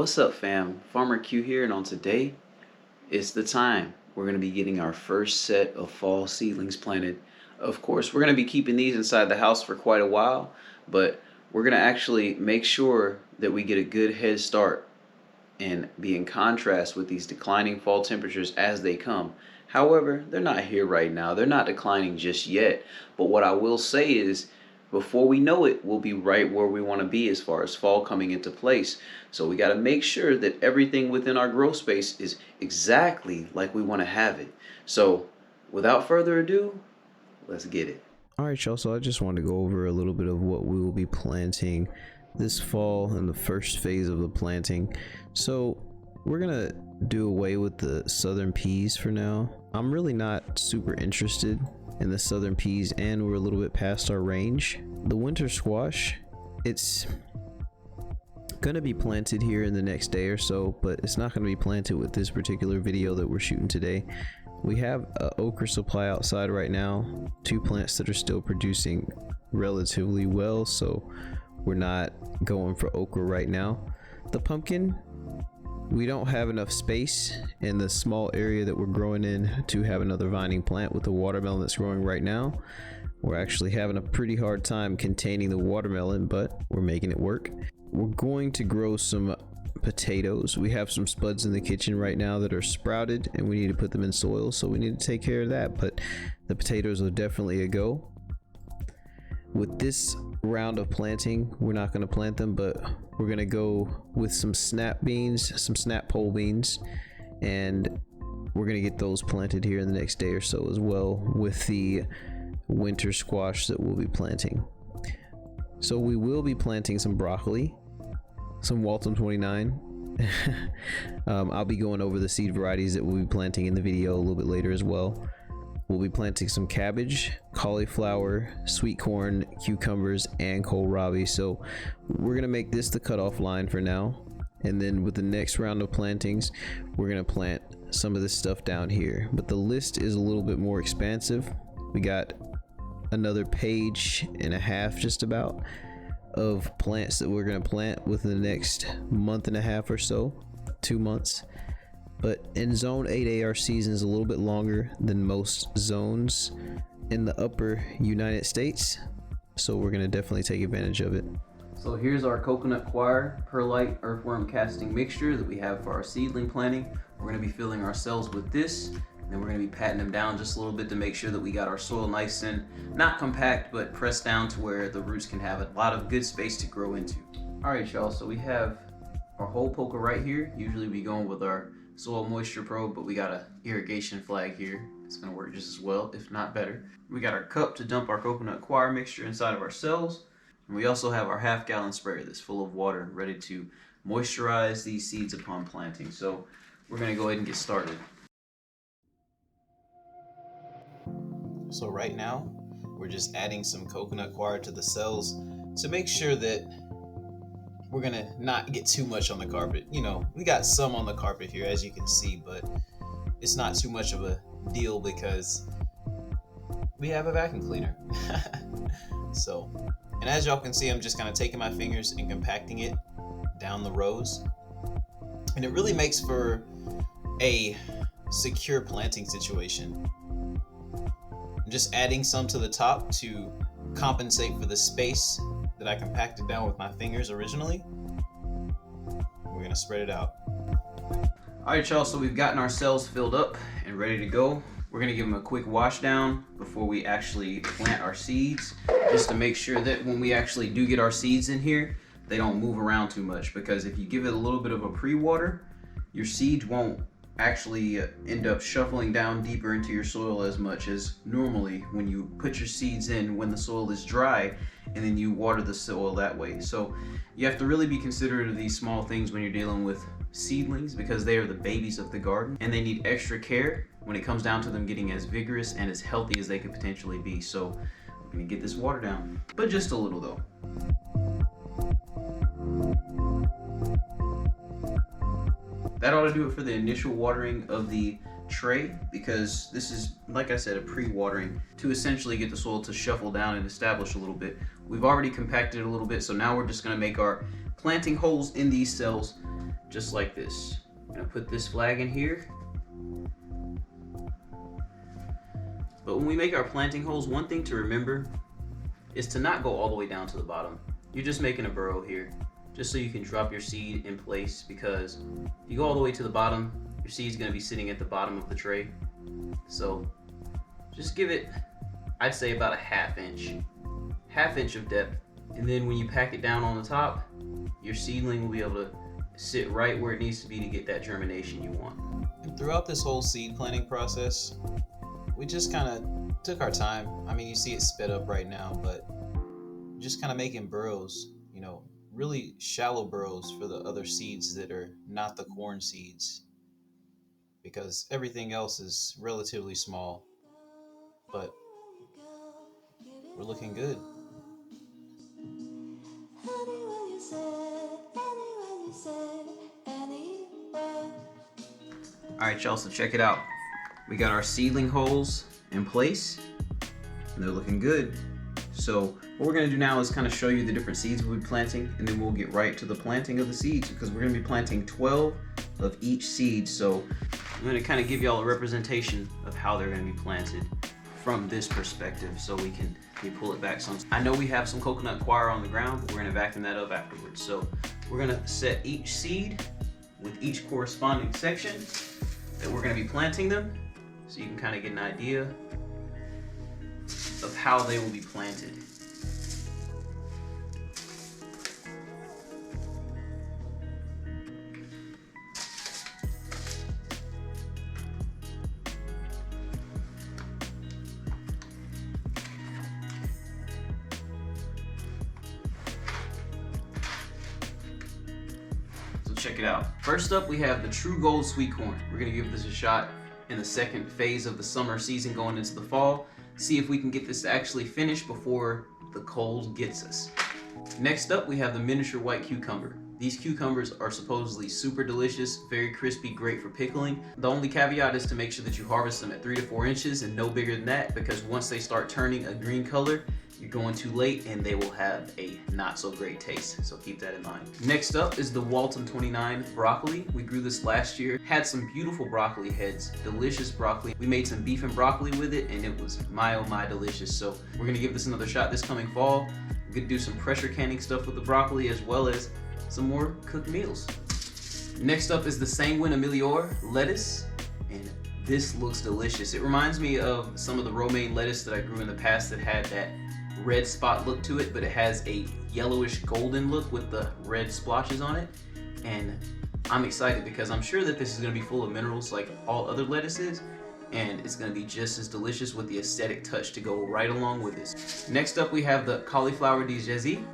What's up, fam? FarmerQ here, and on today, it's the time we're going to be getting our first set of fall seedlings planted. Of course, we're going to be keeping these inside the house for quite a while, but we're going to actually make sure that we get a good head start and be in contrast with these declining fall temperatures as they come. However, they're not here right now. They're not declining just yet, but what I will say is, before we know it, we'll be right where we want to be as far as fall coming into place. So we got to make sure that everything within our grow space is exactly like we want to have it. So without further ado, let's get it. All right, y'all, so I just wanted to go over a little bit of what we will be planting this fall in the first phase of the planting. So we're gonna do away with the southern peas for now. I'm really not super interested in the southern peas, and we're a little bit past our range. The winter squash, it's gonna be planted here in the next day or so, but it's not gonna be planted with this particular video that we're shooting today. We have an okra supply outside right now, 2 plants that are still producing relatively well, so we're not going for okra right now. The pumpkin, we don't have enough space in the small area that we're growing in to have another vining plant with the watermelon that's growing right now. We're actually having a pretty hard time containing the watermelon, but we're making it work. We're going to grow some potatoes. We have some spuds in the kitchen right now that are sprouted, and we need to put them in soil, so we need to take care of that, but the potatoes are definitely a go. With this round of planting, we're not going to plant them, but we're going to go with some snap beans, some snap pole beans, and we're going to get those planted here in the next day or so as well with the winter squash that we'll be planting. So we will be planting some broccoli, some Waltham 29. I'll be going over the seed varieties that we'll be planting in the video a little bit later as well. We'll be planting some cabbage, cauliflower, sweet corn, cucumbers, and kohlrabi. So we're gonna make this the cutoff line for now, and then with the next round of plantings, we're gonna plant some of this stuff down here. But the list is a little bit more expansive. We got another page and a half just about of plants that we're gonna plant within the next month and a half or so, 2 months. But in zone 8A, our season is a little bit longer than most zones in the upper United States, so we're gonna definitely take advantage of it. So here's our coconut coir perlite earthworm casting mixture that we have for our seedling planting. We're gonna be filling our cells with this, and then we're gonna be patting them down just a little bit to make sure that we got our soil nice and not compact, but pressed down to where the roots can have a lot of good space to grow into. All right, y'all, so we have our hole poker right here. Usually we go with our soil moisture probe, but we got a irrigation flag here. It's gonna work just as well, if not better. We got our cup to dump our coconut coir mixture inside of our cells. And we also have our half-gallon sprayer that's full of water, ready to moisturize these seeds upon planting. So we're gonna go ahead and get started. So right now, we're just adding some coconut coir to the cells to make sure that we're gonna not get too much on the carpet. You know, we got some on the carpet here, as you can see, but it's not too much of a deal because we have a vacuum cleaner. So, and as y'all can see, I'm just kind of taking my fingers and compacting it down the rows. And it really makes for a secure planting situation. I'm just adding some to the top to compensate for the space that I compacted down with my fingers originally. We're gonna spread it out. All right, y'all, so we've gotten our cells filled up and ready to go. We're gonna give them a quick wash down before we actually plant our seeds, just to make sure that when we actually do get our seeds in here, they don't move around too much, because if you give it a little bit of a pre-water, your seeds won't actually end up shuffling down deeper into your soil as much as normally when you put your seeds in when the soil is dry and then you water the soil that way. So you have to really be considerate of these small things when you're dealing with seedlings, because they are the babies of the garden and they need extra care when it comes down to them getting as vigorous and as healthy as they could potentially be. So we're gonna get this water down, but just a little though. That ought to do it for the initial watering of the tray, because this is, like I said, a pre-watering to essentially get the soil to shuffle down and establish a little bit. We've already compacted it a little bit, so now we're just going to make our planting holes in these cells just like this. I'm gonna put this flag in here. But when we make our planting holes, one thing to remember is to not go all the way down to the bottom. You're just making a burrow here, just so you can drop your seed in place, because if you go all the way to the bottom, your seed's gonna be sitting at the bottom of the tray. So just give it, I'd say about a half inch of depth. And then when you pack it down on the top, your seedling will be able to sit right where it needs to be to get that germination you want. And throughout this whole seed planting process, we just kind of took our time. I mean, you see it sped up right now, but just kind of making burrows, you know, really shallow burrows for the other seeds that are not the corn seeds, because everything else is relatively small, but we're looking good. All right, y'all, so check it out. We got our seedling holes in place and they're looking good. So what we're gonna do now is kind of show you the different seeds we'll be planting, and then we'll get right to the planting of the seeds, because we're gonna be planting 12 of each seed. So I'm gonna kind of give y'all a representation of how they're gonna be planted from this perspective, so we can pull it back some. I know we have some coconut coir on the ground, but we're gonna vacuum that up afterwards. So we're gonna set each seed with each corresponding section that we're gonna be planting them, so you can kind of get an idea of how they will be planted. So check it out. First up, we have the True Gold Sweet Corn. We're gonna give this a shot in the second phase of the summer season going into the fall. See if we can get this to actually finish before the cold gets us. Next up, we have the miniature white cucumber. These cucumbers are supposedly super delicious, very crispy, great for pickling. The only caveat is to make sure that you harvest them at 3 to 4 inches and no bigger than that, because once they start turning a green color, you're going too late and they will have a not so great taste, so keep that in mind. Next up is the Walton 29 broccoli. We grew this last year, had some beautiful broccoli heads, delicious broccoli. We made some beef and broccoli with it, and it was my oh my delicious. So we're gonna give this another shot this coming fall. We're gonna do some pressure canning stuff with the broccoli, as well as some more cooked meals. Next up is the Sanguine Ameliore lettuce, and this looks delicious. It reminds me of some of the romaine lettuce that I grew in the past that had that red spot look to it, but it has a yellowish golden look with the red splotches on it. And I'm excited because I'm sure that this is going to be full of minerals like all other lettuces, and it's going to be just as delicious with the aesthetic touch to go right along with this. Next up, we have the cauliflower di Jezi,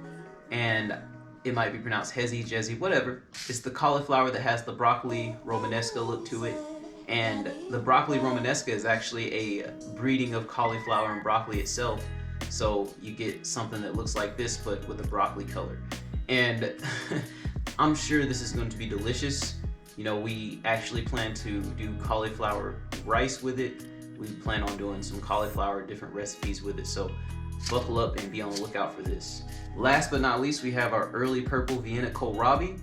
and it might be pronounced Hezi, Jezi, whatever. It's the cauliflower that has the broccoli romanesca look to it. And the broccoli romanesca is actually a breeding of cauliflower and broccoli itself. So you get something that looks like this, but with a broccoli color. And I'm sure this is going to be delicious. You know, we actually plan to do cauliflower rice with it. We plan on doing some cauliflower different recipes with it. So buckle up and be on the lookout for this. Last but not least, we have our early purple Vienna kohlrabi,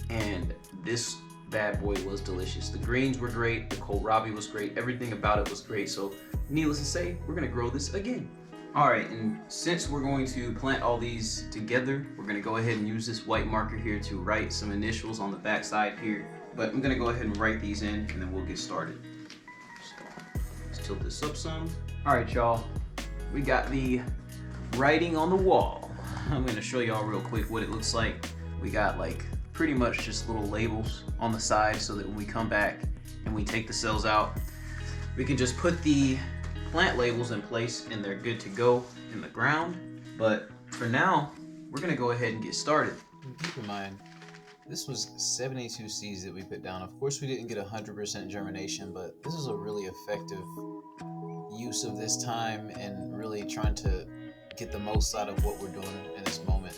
and this bad boy was delicious. The greens were great, the kohlrabi was great, everything about it was great. So needless to say, we're gonna grow this again. All right, and since we're going to plant all these together, we're gonna go ahead and use this white marker here to write some initials on the back side here. But I'm gonna go ahead and write these in, and then we'll get started. So let's tilt this up some. All right, y'all, we got the writing on the wall. I'm gonna show y'all real quick what it looks like. We got like pretty much just little labels on the side, so that when we come back and we take the cells out, we can just put the plant labels in place and they're good to go in the ground. But for now, we're gonna go ahead and get started. Keep in mind, this was 72 seeds that we put down. Of course, we didn't get 100% germination, but this is a really effective use of this time and really trying to get the most out of what we're doing in this moment.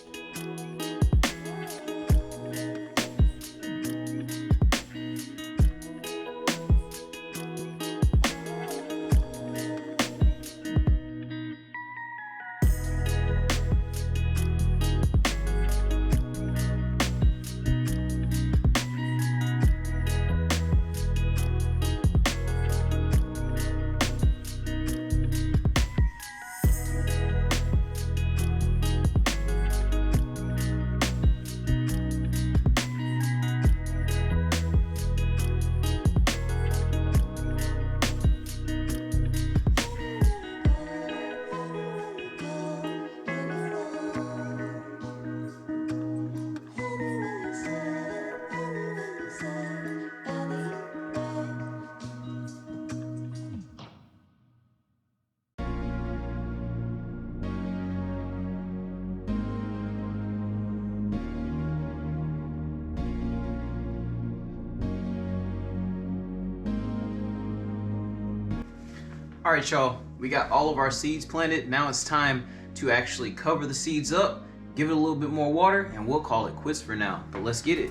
All right, y'all, we got all of our seeds planted. Now it's time to actually cover the seeds up, give it a little bit more water, and we'll call it quits for now. But let's get it.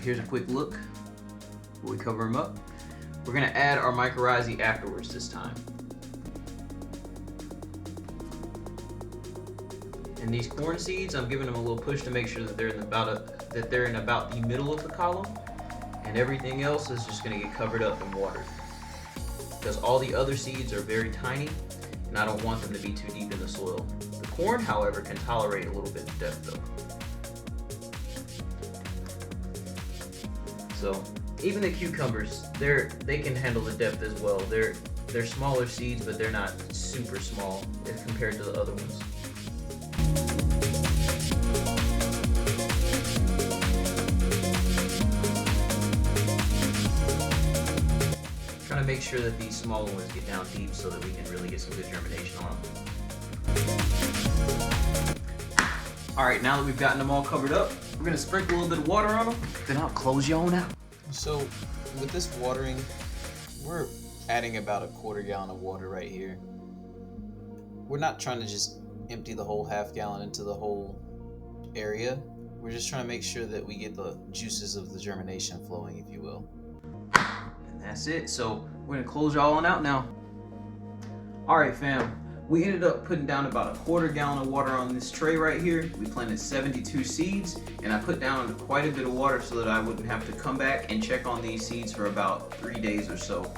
Here's a quick look before we cover them up. We're gonna add our mycorrhizae afterwards this time. And these corn seeds, I'm giving them a little push to make sure that they're in about the middle of the column, and everything else is just gonna get covered up and watered. Because all the other seeds are very tiny, and I don't want them to be too deep in the soil. The corn, however, can tolerate a little bit of depth though. So even the cucumbers, they can handle the depth as well. They're smaller seeds, but they're not super small if compared to the other ones. Trying to make sure that these smaller ones get down deep so that we can really get some good germination on them. All right, now that we've gotten them all covered up, we're gonna sprinkle a little bit of water on them, then I'll close you on out. So with this watering, we're adding about a quarter gallon of water right here. We're not trying to just empty the whole half gallon into the whole area. We're just trying to make sure that we get the juices of the germination flowing, if you will. And that's it. So we're gonna close y'all on out now. All right, fam. We ended up putting down about a quarter gallon of water on this tray right here. We planted 72 seeds, and I put down quite a bit of water so that I wouldn't have to come back and check on these seeds for about 3 days or so.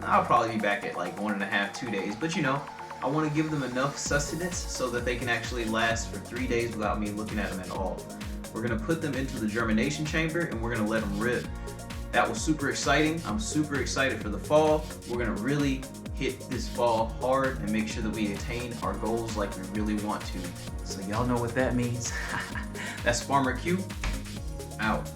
I'll probably be back at like 1.5, 2 days, but you know, I want to give them enough sustenance so that they can actually last for 3 days without me looking at them at all. We're gonna put them into the germination chamber and we're gonna let them rip. That was super exciting. I'm super excited for the fall. We're gonna really hit this fall hard and make sure that we attain our goals like we really want to. So y'all know what that means. That's FarmerQ, out.